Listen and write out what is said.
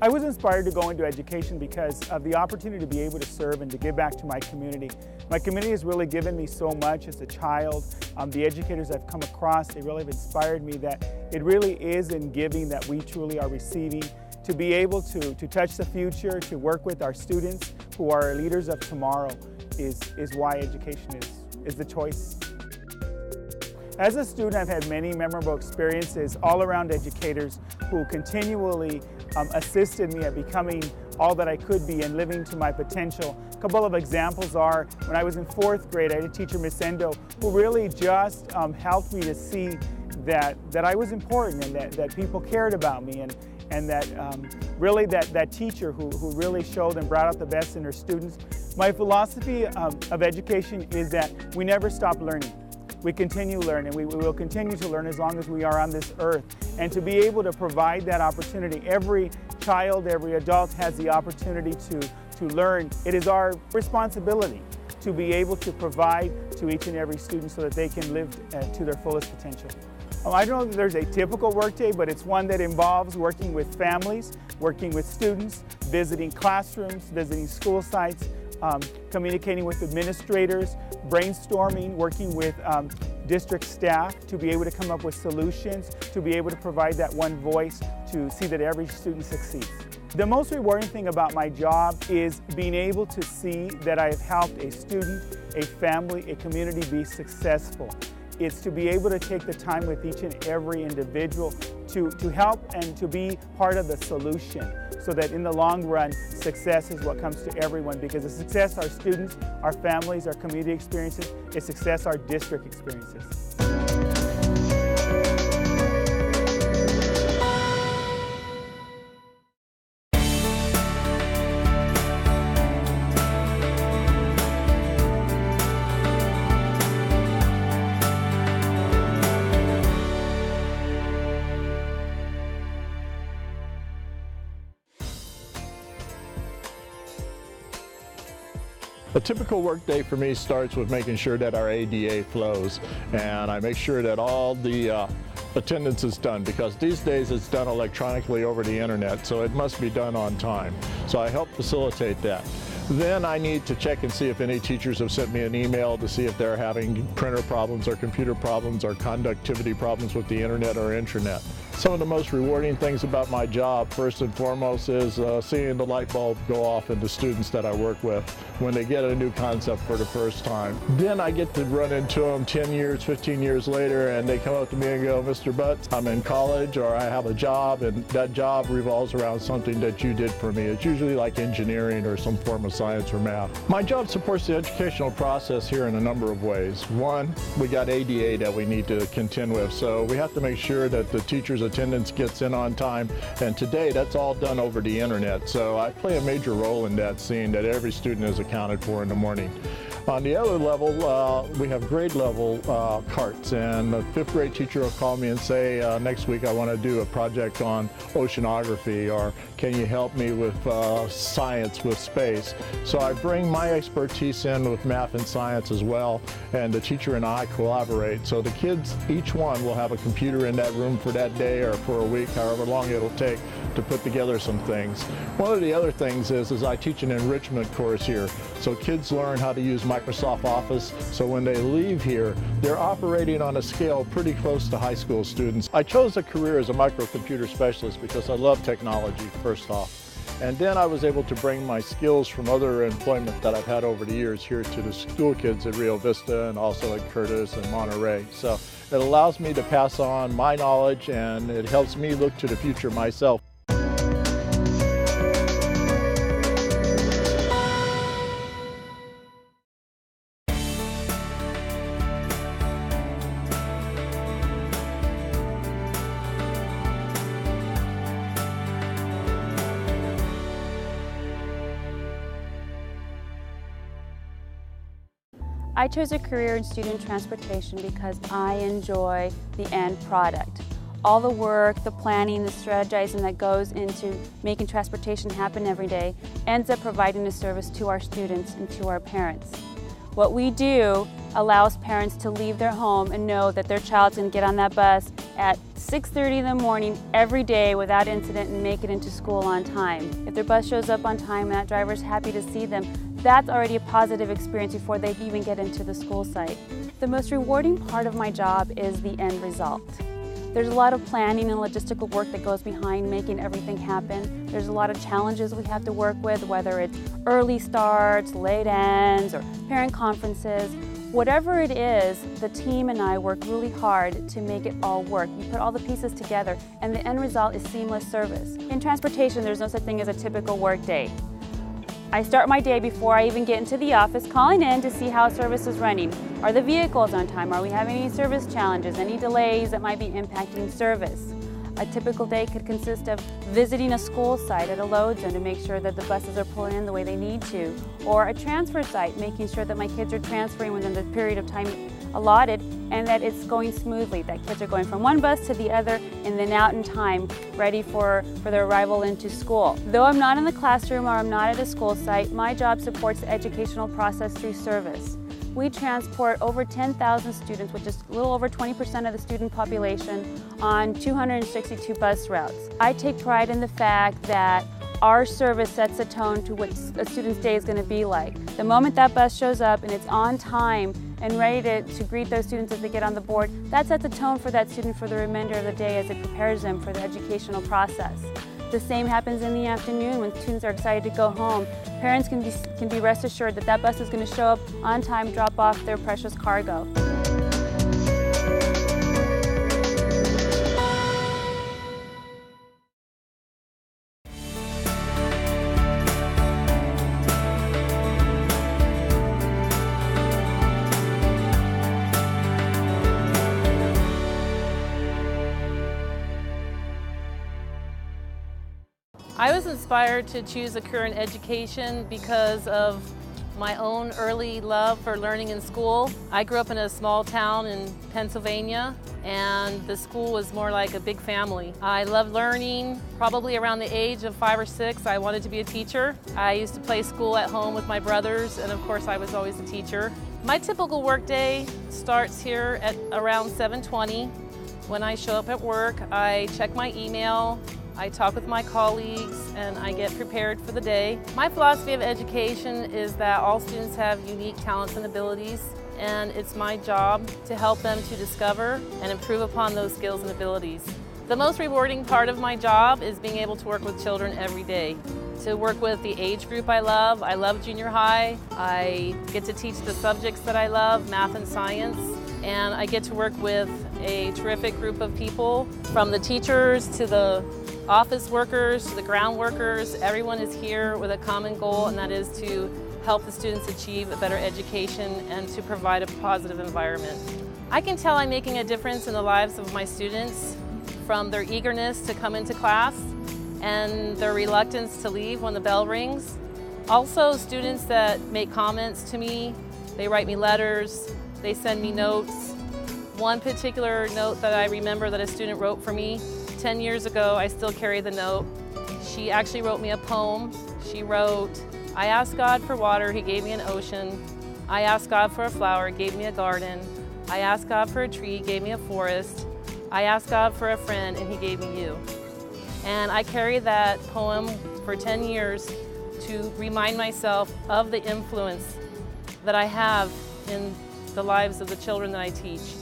I was inspired to go into education because of the opportunity to be able to serve and to give back to my community. My community has really given me so much as a child. The educators I've come across, they really have inspired me that it really is in giving that we truly are receiving. To be able to touch the future, to work with our students who are leaders of tomorrow is why education is the choice. As a student, I've had many memorable experiences all around educators who continually assisted me at becoming all that I could be and living to my potential. A couple of examples are when I was in 4th grade, I had a teacher, Miss Endo, who really just helped me to see that I was important and that people cared about me, and that really that teacher who really showed and brought out the best in her students. My philosophy of education is that we never stop learning. We continue learning. We will continue to learn as long as we are on this earth. And to be able to provide that opportunity, every child, every adult has the opportunity to learn. It is our responsibility to be able to provide to each and every student so that they can live to their fullest potential. I don't know that there's a typical workday, but it's one that involves working with families, working with students, visiting classrooms, visiting school sites, communicating with administrators, brainstorming, working with district staff to be able to come up with solutions, to be able to provide that one voice to see that every student succeeds. The most rewarding thing about my job is being able to see that I have helped a student, a family, a community be successful. It's to be able to take the time with each and every individual to help and to be part of the solution so that in the long run, success is what comes to everyone, because the success our students, our families, our community experiences, is success our district experiences. A typical work day for me starts with making sure that our ADA flows, and I make sure that all the attendance is done, because these days it's done electronically over the internet, so it must be done on time. So I help facilitate that. Then I need to check and see if any teachers have sent me an email to see if they're having printer problems or computer problems or conductivity problems with the internet or intranet. Some of the most rewarding things about my job, first and foremost, is seeing the light bulb go off in the students that I work with when they get a new concept for the first time. Then I get to run into them 10 years, 15 years later, and they come up to me and go, "Mr. Butts, I'm in college or I have a job, and that job revolves around something that you did for me." It's usually like engineering or some form of science or math. My job supports the educational process here in a number of ways. One, we got ADA that we need to contend with, so we have to make sure that the teachers' attendance gets in on time, and today that's all done over the internet, so I play a major role in that, seeing that every student is accounted for in the morning. On the other level, we have grade level carts, and the 5th grade teacher will call me and say, next week I want to do a project on oceanography, or can you help me with science, with space? So I bring my expertise in with math and science as well, and the teacher and I collaborate. So the kids, each one will have a computer in that room for that day or for a week, however long it'll take to put together some things. One of the other things is I teach an enrichment course here. So kids learn how to use Microsoft Office, so when they leave here, they're operating on a scale pretty close to high school students. I chose a career as a microcomputer specialist because I love technology, first off. And then I was able to bring my skills from other employment that I've had over the years here to the school kids at Rio Vista and also at Curtis and Monterey. So it allows me to pass on my knowledge, and it helps me look to the future myself. I chose a career in student transportation because I enjoy the end product. All the work, the planning, the strategizing that goes into making transportation happen every day ends up providing a service to our students and to our parents. What we do allows parents to leave their home and know that their child's going to get on that bus at 6:30 in the morning every day without incident and make it into school on time. If their bus shows up on time and that driver's happy to see them, that's already a positive experience before they even get into the school site. The most rewarding part of my job is the end result. There's a lot of planning and logistical work that goes behind making everything happen. There's a lot of challenges we have to work with, whether it's early starts, late ends, or parent conferences. Whatever it is, the team and I work really hard to make it all work. You put all the pieces together and the end result is seamless service. In transportation, there's no such thing as a typical work day. I start my day before I even get into the office, calling in to see how service is running. Are the vehicles on time? Are we having any service challenges, any delays that might be impacting service? A typical day could consist of visiting a school site at a load zone to make sure that the buses are pulling in the way they need to, or a transfer site, making sure that my kids are transferring within the period of time allotted and that it's going smoothly, that kids are going from one bus to the other and then out in time, ready for their arrival into school. Though I'm not in the classroom or I'm not at a school site, my job supports the educational process through service. We transport over 10,000 students, which is a little over 20% of the student population, on 262 bus routes. I take pride in the fact that our service sets a tone to what a student's day is going to be like. The moment that bus shows up and it's on time and ready to greet those students as they get on the board, that sets a tone for that student for the remainder of the day as it prepares them for the educational process. The same happens in the afternoon when students are excited to go home. Parents can be rest assured that that bus is going to show up on time, drop off their precious cargo. I was inspired to choose a career in education because of my own early love for learning in school. I grew up in a small town in Pennsylvania, and the school was more like a big family. I loved learning. Probably around the age of 5 or 6, I wanted to be a teacher. I used to play school at home with my brothers, and of course I was always a teacher. My typical workday starts here at around 7:20. When I show up at work, I check my email, I talk with my colleagues, and I get prepared for the day. My philosophy of education is that all students have unique talents and abilities, and it's my job to help them to discover and improve upon those skills and abilities. The most rewarding part of my job is being able to work with children every day. To work with the age group I love junior high. I get to teach the subjects that I love, math and science, and I get to work with a terrific group of people, from the teachers to the office workers, to the ground workers. Everyone is here with a common goal, and that is to help the students achieve a better education and to provide a positive environment. I can tell I'm making a difference in the lives of my students, from their eagerness to come into class and their reluctance to leave when the bell rings. Also, students that make comments to me, they write me letters, they send me notes. One particular note that I remember that a student wrote for me 10 years ago, I still carry the note. She actually wrote me a poem. She wrote, "I asked God for water, He gave me an ocean. I asked God for a flower, He gave me a garden. I asked God for a tree, He gave me a forest. I asked God for a friend, and He gave me you." And I carry that poem for 10 years to remind myself of the influence that I have in the lives of the children that I teach.